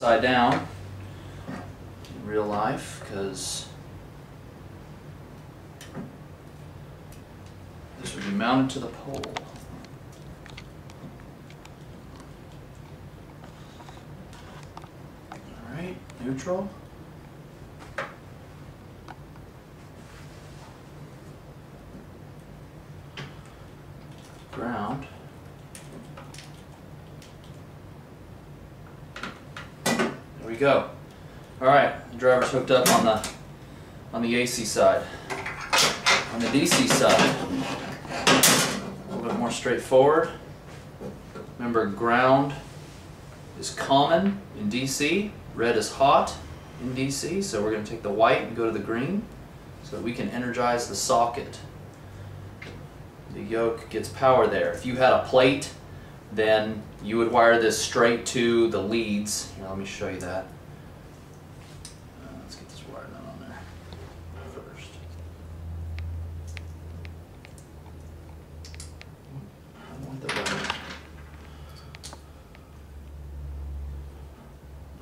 upside down in real life because this would be mounted to the pole. Alright, neutral. Ground. There we go. Alright, the driver's hooked up on the AC side. On the DC side, a little bit more straightforward. Remember, ground is common in DC, red is hot in DC, so we're going to take the white and go to the green so that we can energize the socket. The yoke gets power there. If you had a plate, then you would wire this straight to the leads. Here, let me show you that. Let's get this wired on there first. I want the wire.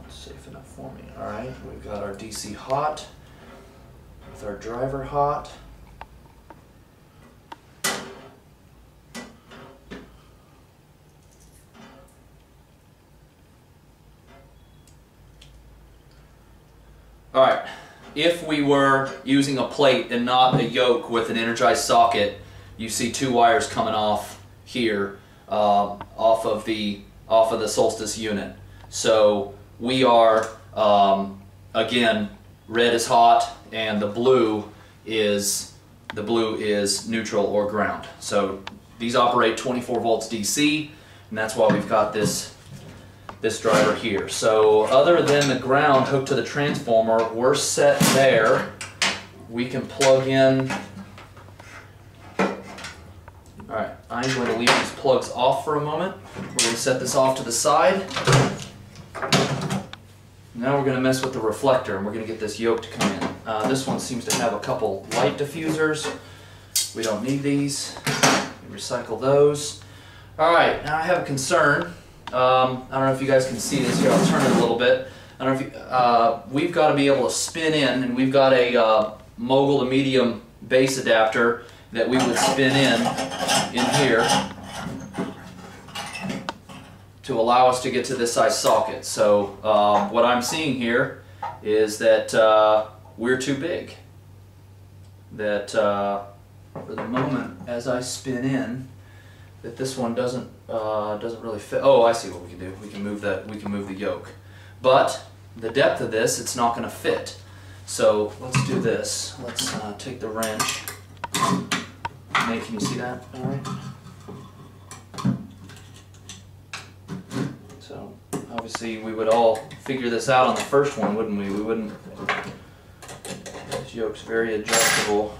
Not safe enough for me. Alright, we've got our DC hot with our driver hot. Alright, if we were using a plate and not a yoke with an energized socket, you see two wires coming off here, off of the Solstice unit. So we are, again, red is hot and the blue is neutral or ground. So these operate 24 volts DC, and that's why we've got this driver here. So other than the ground hooked to the transformer, we're set there. We can plug in. Alright, I'm going to leave these plugs off for a moment. We're going to set this off to the side. Now we're going to mess with the reflector and we're going to get this yoke to come in. This one seems to have a couple light diffusers. We don't need these. We recycle those. Alright, now I have a concern. I don't know if you guys can see this here. I'll turn it a little bit. I don't know if you, we've got to be able to spin in, and we've got a mogul to medium base adapter that we would spin in here to allow us to get to this size socket. So what I'm seeing here is that we're too big. That for the moment, as I spin in, that this one doesn't really fit. Oh, I see what we can do. We can move that. We can move the yoke, but the depth of this, it's not going to fit. So let's do this. Let's take the wrench. Nate, can you see that? All right. So obviously we would all figure this out on the first one, wouldn't we? We wouldn't. This yoke's very adjustable.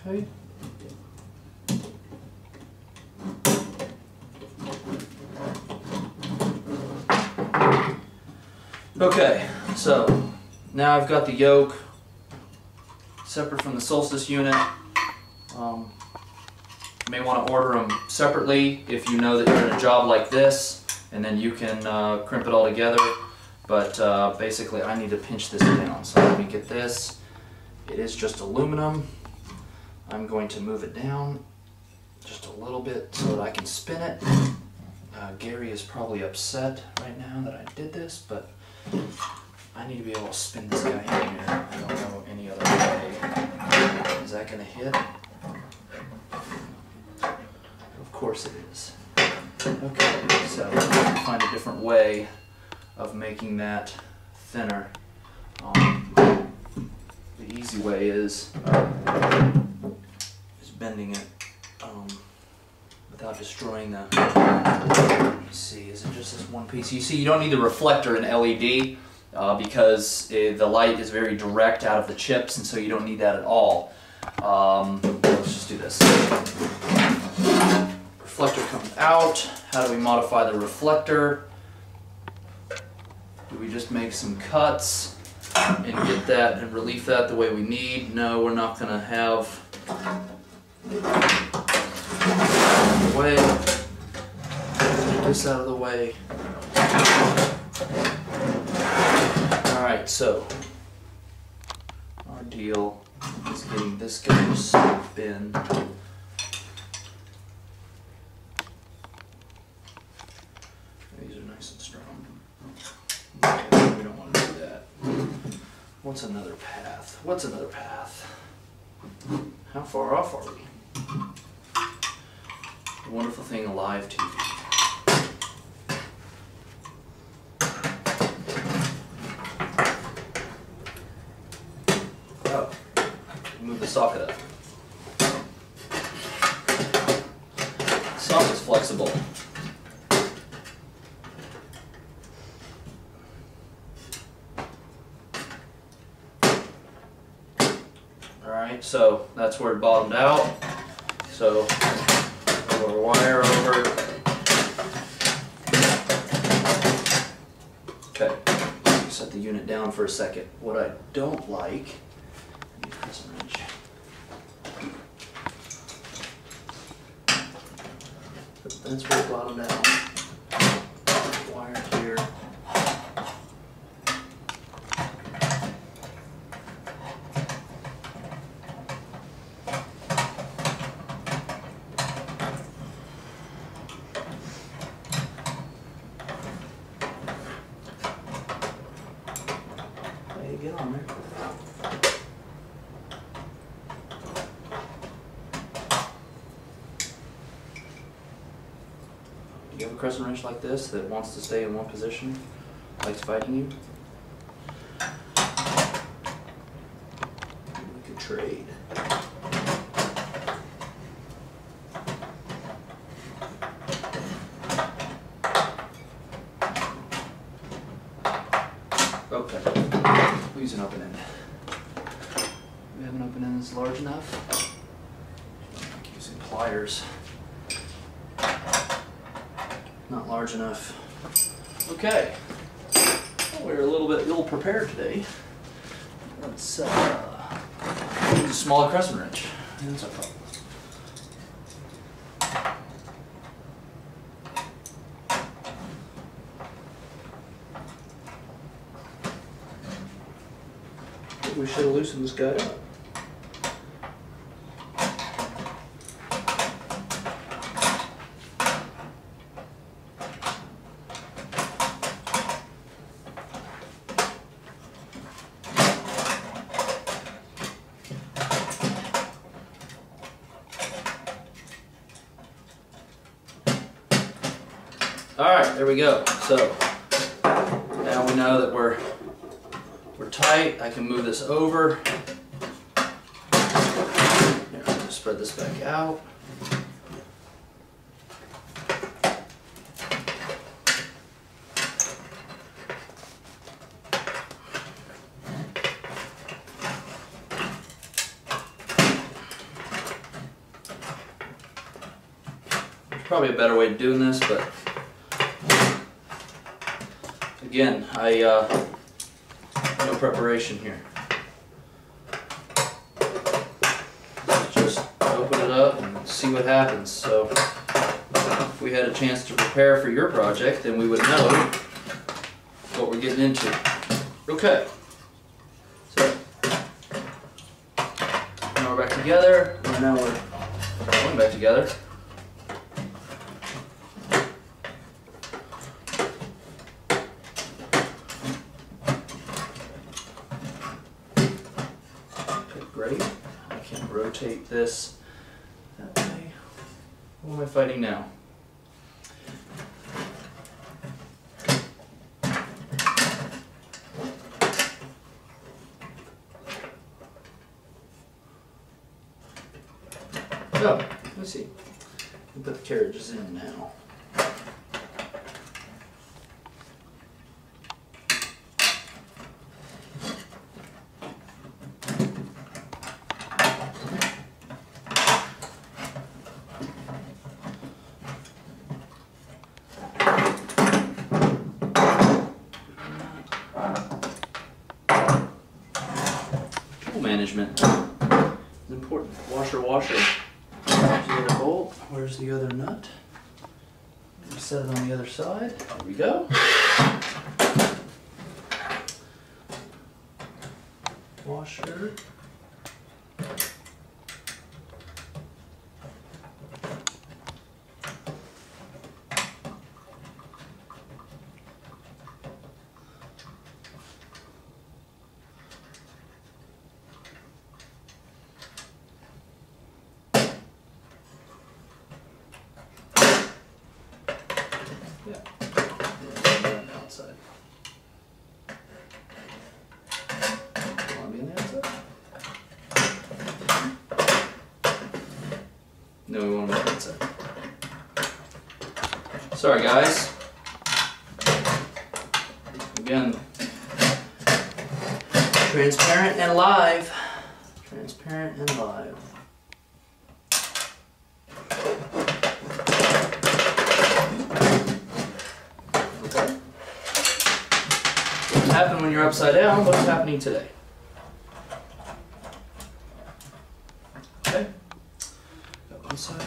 Okay. Okay, so now I've got the yoke separate from the Solstice unit. You may want to order them separately if you know that you're in a job like this, and then you can crimp it all together. But basically I need to pinch this down. So let me get this. It is just aluminum. I'm going to move it down just a little bit so that I can spin it. Gary is probably upset right now that I did this, but I need to be able to spin this guy in here. I don't know any other way. Is that going to hit? Of course it is. Okay, so I'm going to find a different way of making that thinner. The easy way is bending it without destroying the. Let me see, is it just this one piece? You see, you don't need the reflector in LED because the light is very direct out of the chips, and so you don't need that at all. Let's just do this. Reflector comes out. How do we modify the reflector? Do we just make some cuts and get that and relief that the way we need? No, we're not going to have the way. Get this out of the way. Alright, so our deal is getting this guy to spin. These are nice and strong. Okay, we don't want to do that. What's another path? What's another path? How far off are we? The wonderful thing of live TV. Oh, move the socket up. The socket's flexible. Alright, so that's where it bottomed out. So pull our wire over. Okay, set the unit down for a second. What I don't like, crescent wrench. That's where it bottomed out. Wire here. Get on there. Do you have a crescent wrench like this that wants to stay in one position, likes fighting you? We could trade. Okay. We'll use an open end. We have an open end that's large enough. Using pliers. Not large enough. Okay. Well, we're a little bit ill prepared today. Let's use a smaller crescent wrench. That's our problem. We should have loosened this guy up. Alright, there we go. So now we know that we're tight. I can move this over. Here, I'm going to spread this back out. There's probably a better way of doing this, but again, no preparation here. Just open it up and see what happens. So if we had a chance to prepare for your project, then we would know what we're getting into. Okay. So now we're back together, and now we're going back together. Great. I can rotate this that way. What am I fighting now? Oh, let's see. We'll put the carriages in now. management is important. Washer, washer. There's the other bolt. Where's the other nut? Set it on the other side. There we go. Washer. Yeah. Outside. Want to be on the outside? No, we want to be on the outside. Sorry, guys. Again, transparent and live. Transparent and live. Happen when you're upside down. What's happening today? Okay. Got one side.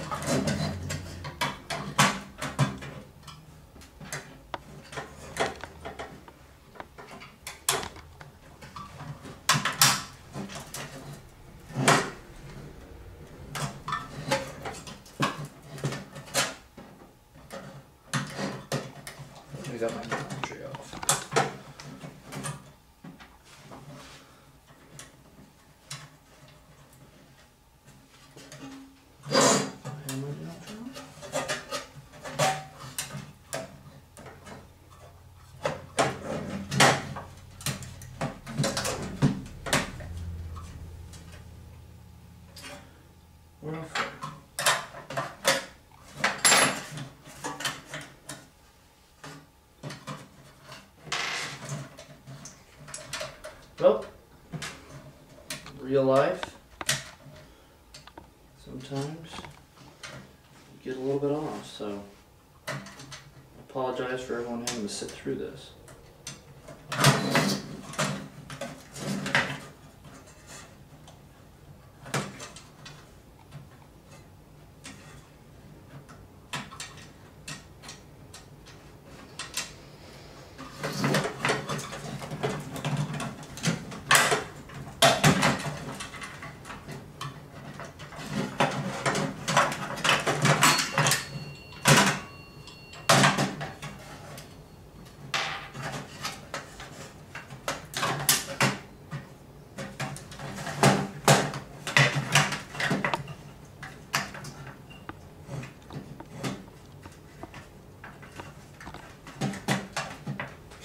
I got my geometry off. Well, real life, sometimes you get a little bit off, so I apologize for everyone having to sit through this.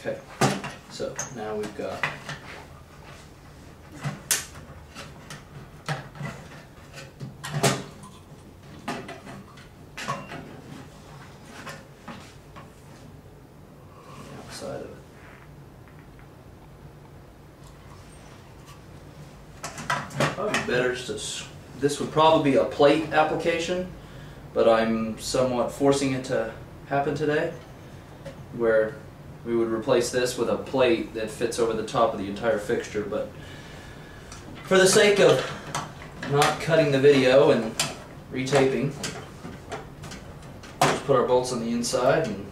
Okay, so now we've got the outside of it. Probably better to, this would probably be a plate application, but I'm somewhat forcing it to happen today, where we would replace this with a plate that fits over the top of the entire fixture, but for the sake of not cutting the video and retaping, just put our bolts on the inside and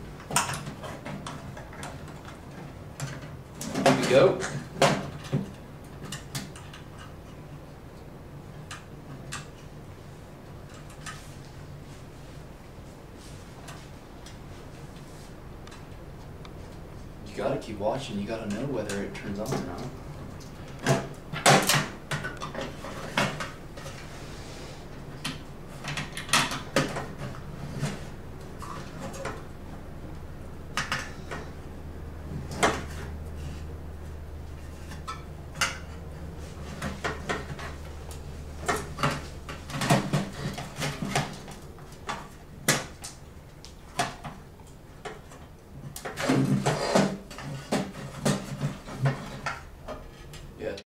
here we go. You gotta keep watching, you gotta know whether it turns on or not.